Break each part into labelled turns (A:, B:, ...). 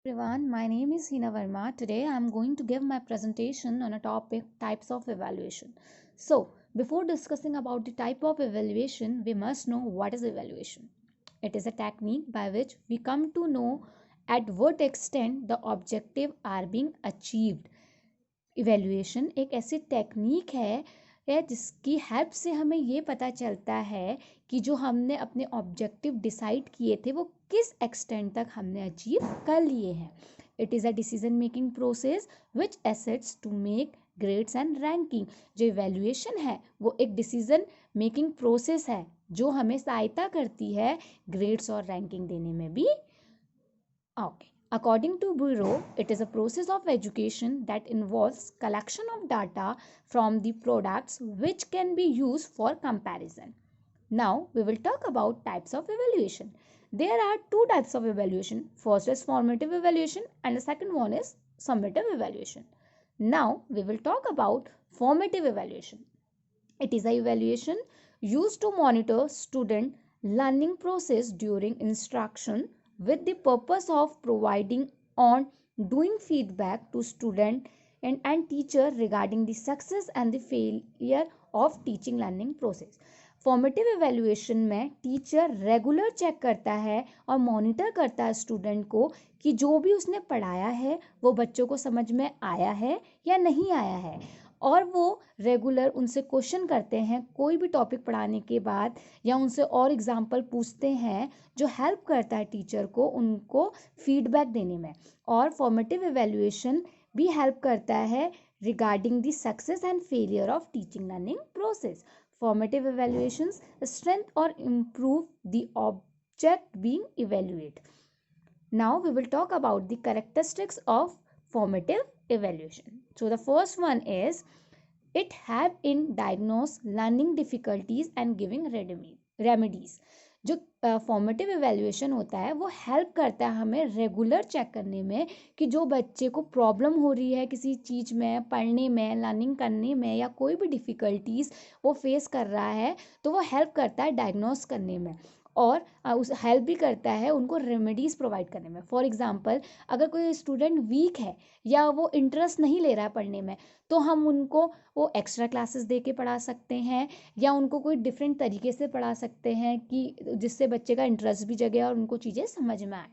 A: Everyone, my name is Hina Verma. Today I am going to give my presentation on a topic types of evaluation. So, before discussing about the type of evaluation, we must know what is evaluation. It is a technique by which we come to know at what extent the objective are being achieved. Evaluation एक ऐसी technique है जिसकी help से हमें ये पता चलता है कि जो हमने अपने ऑब्जेक्टिव डिसाइड किए थे वो किस एक्सटेंट तक हमने अचीव कर लिए हैं. It is a decision making process which assets to make grades and ranking. जो इवेल्युएशन है वो एक डिसीजन मेकिंग प्रोसेस है जो हमें सहायता करती है ग्रेड्स और रैंकिंग देने में भी. Okay. According to Bureau, it is a process of education that involves collection of data from the products which can be used for comparison. Now, we will talk about types of evaluation. There are two types of evaluation. First is formative evaluation and the second one is summative evaluation. Now, we will talk about formative evaluation. It is a evaluation used to monitor student learning process during instruction with the purpose of providing on doing feedback to student and teacher regarding the success and the failure of teaching learning process. Formative evaluation में teacher regular check करता है और monitor करता है student को कि जो भी उसने पढ़ाया है वो बच्चों को समझ में आया है या नहीं आया है, और वो रेगुलर उनसे क्वेश्चन करते हैं कोई भी टॉपिक पढ़ाने के बाद या उनसे और एग्जाम्पल पूछते हैं जो हेल्प करता है टीचर को उनको फीडबैक देने में. और फॉर्मेटिव इवेल्युएशन भी हेल्प करता है regarding the success and failure of teaching learning process. Formative evaluations strengthen or improve the object being evaluated. Now we will talk about the characteristics of formative evaluation. So the first one is it help in diagnose learning difficulties and giving remedies. जो formative evaluation होता है वो help करता है हमें regular check करने में कि जो बच्चे को प्रॉब्लम हो रही है किसी चीज़ में, पढ़ने में, लर्निंग करने में, या कोई भी डिफ़िकल्टीज वो फेस कर रहा है तो वो हेल्प करता है डायग्नोस करने में, और उस हेल्प भी करता है उनको रेमेडीज़ प्रोवाइड करने में. फॉर एग्जांपल, अगर कोई स्टूडेंट वीक है या वो इंटरेस्ट नहीं ले रहा है पढ़ने में तो हम उनको वो एक्स्ट्रा क्लासेस दे के पढ़ा सकते हैं या उनको कोई डिफरेंट तरीके से पढ़ा सकते हैं कि जिससे बच्चे का इंटरेस्ट भी जगे और उनको चीज़ें समझ में आए.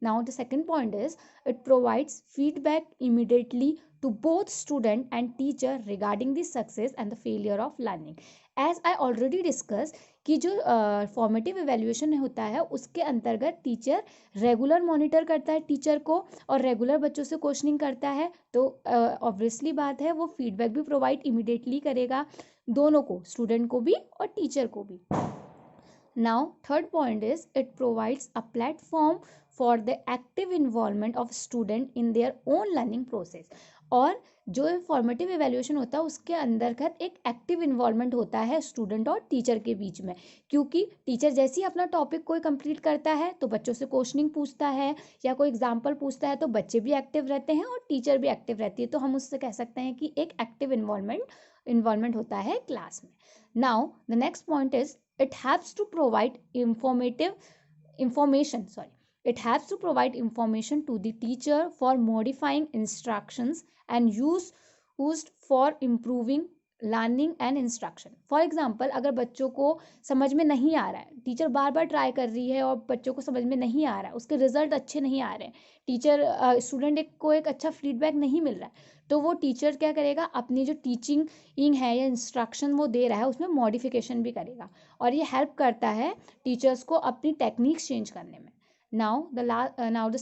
A: Now the second point is it provides feedback immediately to both student and teacher regarding the success and the failure of learning. As I already discussed कि जो फॉर्मेटिव इवेल्युएशन होता है उसके अंतर्गत टीचर रेगुलर मॉनिटर करता है teacher को और रेगुलर बच्चों से क्वेश्चनिंग करता है, तो ऑब्वियसली बात है वो फीडबैक भी प्रोवाइड इमिडिएटली करेगा दोनों को, स्टूडेंट को भी और टीचर को भी. Now, third point is it provides a platform for the active involvement of student in their own learning process. और जो फॉर्मेटिव इवेल्युएशन होता है उसके अंतर्गत एक एक्टिव इन्वॉल्वमेंट होता है स्टूडेंट और टीचर के बीच में, क्योंकि टीचर जैसे ही अपना टॉपिक कोई कंप्लीट करता है तो बच्चों से क्वेश्चनिंग पूछता है या कोई एग्जांपल पूछता है तो बच्चे भी एक्टिव रहते हैं और टीचर भी एक्टिव रहती है, तो हम उससे कह सकते हैं कि एक एक्टिव इन्वॉल्वमेंट होता है क्लास में. Now the next point is it helps to provide information to the teacher for modifying instructions and used for improving learning and instruction. For example, अगर बच्चों को समझ में नहीं आ रहा है, टीचर बार बार ट्राई कर रही है और बच्चों को समझ में नहीं आ रहा है, उसके रिजल्ट अच्छे नहीं आ रहे हैं, टीचर स्टूडेंट को एक अच्छा फीडबैक नहीं मिल रहा है, तो वो टीचर क्या करेगा, अपनी जो टीचिंग है या इंस्ट्रक्शन वो दे रहा है उसमें मॉडिफिकेशन भी करेगा, और ये हेल्प करता है टीचर्स को अपनी टेक्निक्स चेंज करने में. Now the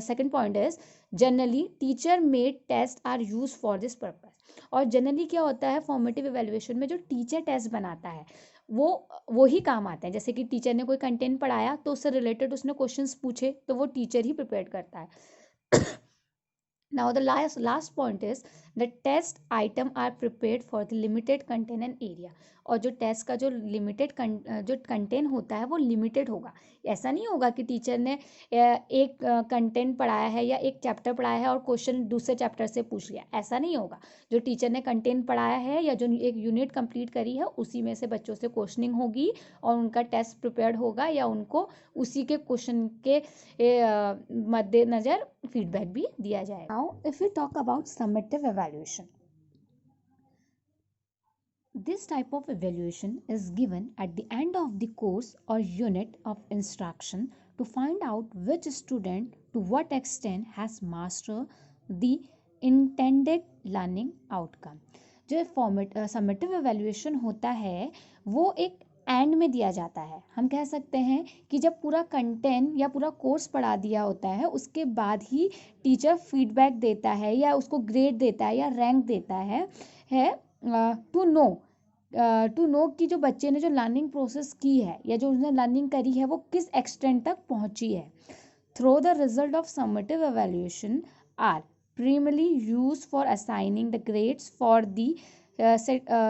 A: second point is generally teacher made test are use for this purpose. और जनरली क्या होता है फॉर्मेटिव इवेल्युएशन में जो टीचर टेस्ट बनाता है वो ही काम आते हैं. जैसे कि टीचर ने कोई कंटेंट पढ़ाया तो उससे रिलेटेड उसने क्वेश्चंस पूछे तो वो टीचर ही प्रिपेयर करता है. Now the last point is the test item are prepared for the limited content and area. और जो टेस्ट का जो लिमिटेड जो कंटेंट होता है वो लिमिटेड होगा। ऐसा नहीं होगा कि टीचर ने एक कंटेंट पढ़ाया है या एक चैप्टर पढ़ाया है और क्वेश्चन दूसरे चैप्टर से पूछ लिया, ऐसा नहीं होगा। जो टीचर ने कंटेंट पढ़ाया है या जो एक यूनिट कंप्लीट करी है उसी में से बच्चों से क्वेश्चनिंग होगी और उनका टेस्ट प्रिपेयर्ड होगा या उनको उसी के क्वेश्चन के मद्देनजर फीडबैक भी दिया जाएगा। Now if we talk about summative evaluation, this type of evaluation is given at the end of the course or unit of instruction to find out which student to what extent has mastered the intended learning outcome। जो summative evaluation होता है वो एक and में दिया जाता है। हम कह सकते हैं कि जब पूरा कंटेंट या पूरा कोर्स पढ़ा दिया होता है उसके बाद ही टीचर फीडबैक देता है या उसको ग्रेड देता है या रैंक देता है टू नो कि जो बच्चे ने जो लर्निंग प्रोसेस की है या जो उसने लर्निंग करी है वो किस एक्सटेंट तक पहुंची है। Through the result of summative evaluation are primarily used for assigning the grades for the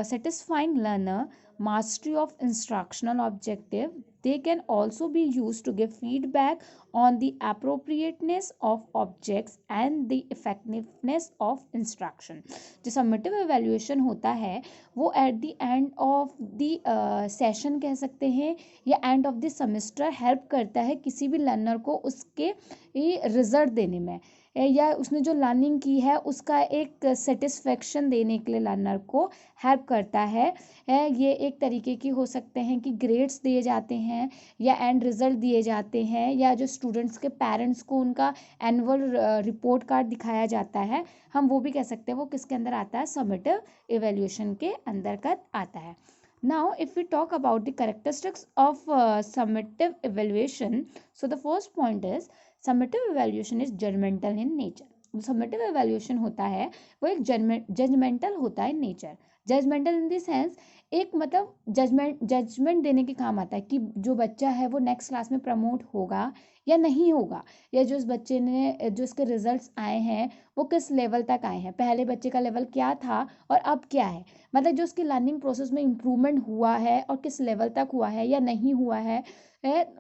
A: satisfying learner mastery of instructional objective. They can also be used to give feedback on the appropriateness of objects and the effectiveness of instruction। जो summative evaluation होता है वो at the end of the session कह सकते हैं या and of the semester help करता है किसी भी लर्नर को उसके रिजल्ट देने में या उसने जो लर्निंग की है उसका एक सेटिस्फेक्शन देने के लिए लर्नर को हेल्प करता है। ये एक तरीके की हो सकते हैं कि ग्रेड्स दिए जाते हैं या एंड रिजल्ट दिए जाते हैं या जो स्टूडेंट्स के पेरेंट्स को उनका एनुअल रिपोर्ट कार्ड दिखाया जाता है, हम वो भी कह सकते हैं वो किसके अंदर आता है, समेटिव इवेल्यूएशन के अंतर्गत आता है। Now, if we talk about the characteristics of summative evaluation, so the first point is summative evaluation is judgmental in nature। जो समेटिव एवेल्यूएशन होता है वो एक जजमेंटल होता है nature. Judgmental in the sense एक मतलब जजमेंट देने के काम आता है कि जो बच्चा है वो नेक्स्ट क्लास में प्रमोट होगा या नहीं होगा, या जो इस बच्चे ने जो इसके रिजल्ट्स आए हैं वो किस लेवल तक आए हैं, पहले बच्चे का लेवल क्या था और अब क्या है, मतलब जो उसकी लर्निंग प्रोसेस में इम्प्रूवमेंट हुआ है और किस लेवल तक हुआ है या नहीं हुआ है,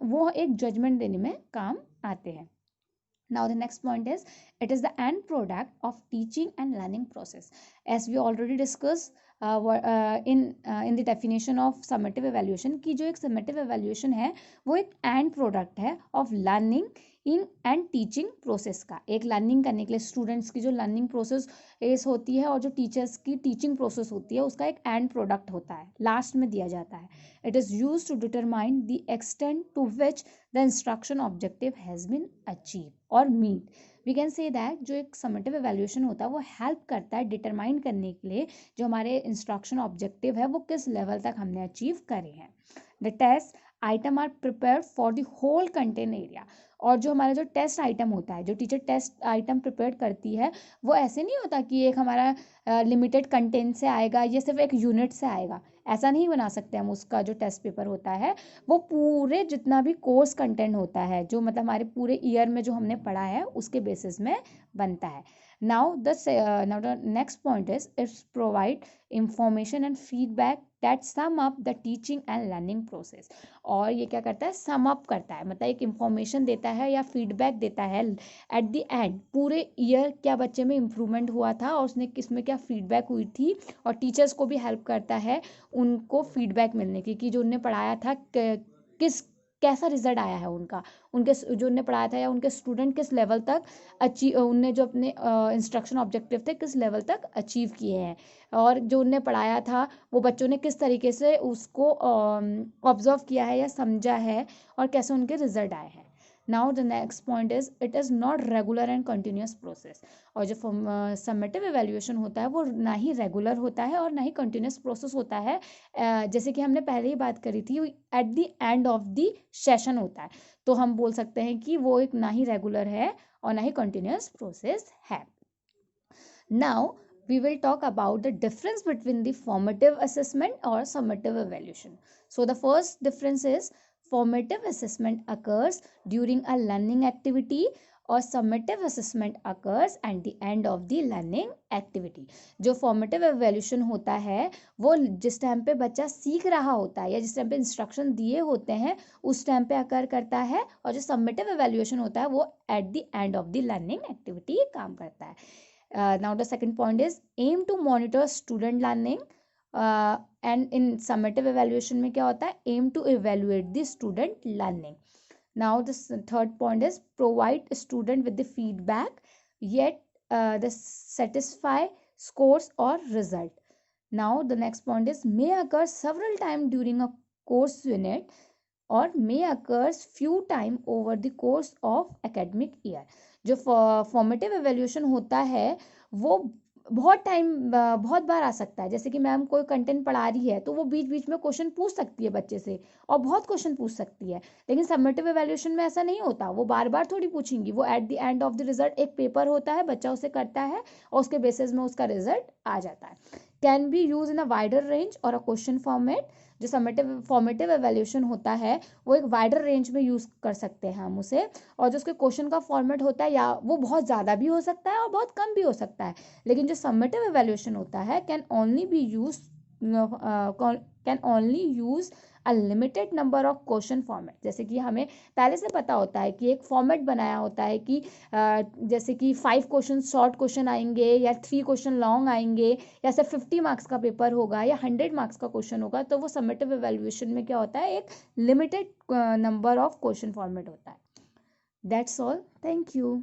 A: वो एक जजमेंट देने में काम आते हैं। Now the next point is it is the end product of teaching and learning process, as we already discussed in the definition of summative evaluation कि जो एक summative evaluation है वो एक end product है of learning in and teaching process का। एक learning करने के लिए स्टूडेंट्स की जो लर्निंग प्रोसेस होती है और जो टीचर्स की टीचिंग प्रोसेस होती है उसका एक एंड प्रोडक्ट होता है, लास्ट में दिया जाता है। It is use to determine the extent to which the instruction objective has been achieve और meet. We can say that जो एक समेटिव एवेल्यूएशन होता है वो हेल्प करता है डिटरमाइन करने के लिए जो हमारे इंस्ट्रक्शन ऑब्जेक्टिव है वो किस लेवल तक हमने अचीव करे हैं। The test item are prepare for the whole content area. और जो हमारा जो टेस्ट आइटम होता है, जो टीचर टेस्ट आइटम प्रिपेयर करती है वो ऐसे नहीं होता कि एक हमारा लिमिटेड कंटेंट से आएगा या सिर्फ एक यूनिट से आएगा, ऐसा नहीं बना सकते हम। उसका जो टेस्ट पेपर होता है वो पूरे जितना भी कोर्स कंटेंट होता है जो मतलब हमारे पूरे ईयर में जो हमने पढ़ा है उसके बेसिस में बनता है। now the next point is it's provide information and feedback that sum up the teaching and learning process। और ये क्या करता है, सम अप करता है, मतलब एक इंफॉर्मेशन देता है या फीडबैक देता है एट द एंड पूरे ईयर क्या बच्चे में इम्प्रूवमेंट हुआ था और उसने किसमें क्या फीडबैक हुई थी, और टीचर्स को भी हेल्प करता है उनको फीडबैक मिलने की कि जो उन्हें पढ़ाया था किस कैसा रिजल्ट आया है उनका, उनके जो उन्हें पढ़ाया था या उनके स्टूडेंट किस लेवल तक उनने जो अपने इंस्ट्रक्शन ऑब्जेक्टिव थे किस लेवल तक अचीव किए हैं, और जो उन्हें पढ़ाया था वो बच्चों ने किस तरीके से उसको ऑब्जर्व किया है या समझा है और कैसे उनके रिजल्ट आए हैं। Now the next point is it is not regular and continuous process. और जो समेटिव एवेल्यूएशन होता है वो ना ही रेगुलर होता है और ना ही कंटिन्यूस प्रोसेस होता है। जैसे कि हमने पहले ही बात करी थी eight the end of the session होता है, तो हम बोल सकते हैं कि वो एक ना ही रेगुलर है और ना ही कंटिन्यूस प्रोसेस है। Now we will talk about the difference between the formative assessment or summative evaluation. So the first difference is formative assessment occurs during a learning activity और summative assessment occurs at the end of the learning activity. जो formative evaluation होता है वो जिस time पे बच्चा सीख रहा होता है या जिस टाइम पे इंस्ट्रक्शन दिए होते हैं उस टाइम पे अकर करता है, और जो समेटिव एवेल्यूशन होता है वो at the end of the learning activity काम करता है। Now the second point is aim to monitor student learning, and in summative evaluation में क्या होता है, aim to evaluate the student learning. Now the third point is provide student with the feedback yet the satisfy scores or result. Now the next point is may occur several times during a course unit or may occurs few time over the course of academic year. जो formative evaluation होता है वो बहुत time बहुत बार आ सकता है। जैसे कि मैम कोई कंटेंट पढ़ा रही है तो वो बीच बीच में क्वेश्चन पूछ सकती है बच्चे से, और बहुत क्वेश्चन पूछ सकती है, लेकिन समेटिव एवेल्यूशन में ऐसा नहीं होता, वो बार बार थोड़ी पूछेंगी। वो at the end of the result एक पेपर होता है, बच्चा उसे करता है और उसके बेसिस में उसका रिजल्ट आ जाता है। Can be use in a wider range और अ क्वेश्चन फॉर्मेट। जो समेटिव फॉर्मेटिव एवेल्यूशन होता है वो एक वाइडर रेंज में यूज कर सकते हैं हम उसे, और जो उसके क्वेश्चन का फॉर्मेट होता है या वो बहुत ज़्यादा भी हो सकता है और बहुत कम भी हो सकता है। लेकिन जो समेटिव एवेल्यूशन होता है can only use a limited number of question format. जैसे कि हमें पहले से पता होता है कि एक फॉर्मेट बनाया होता है कि जैसे कि 5 क्वेश्चन शॉर्ट क्वेश्चन आएंगे या 3 क्वेश्चन लॉन्ग आएंगे, या सिर्फ 50 मार्क्स का पेपर होगा या 100 मार्क्स का क्वेश्चन होगा। तो वो समेटिव एवेल्यूशन में क्या होता है, एक limited number of question format होता है। That's all, thank you.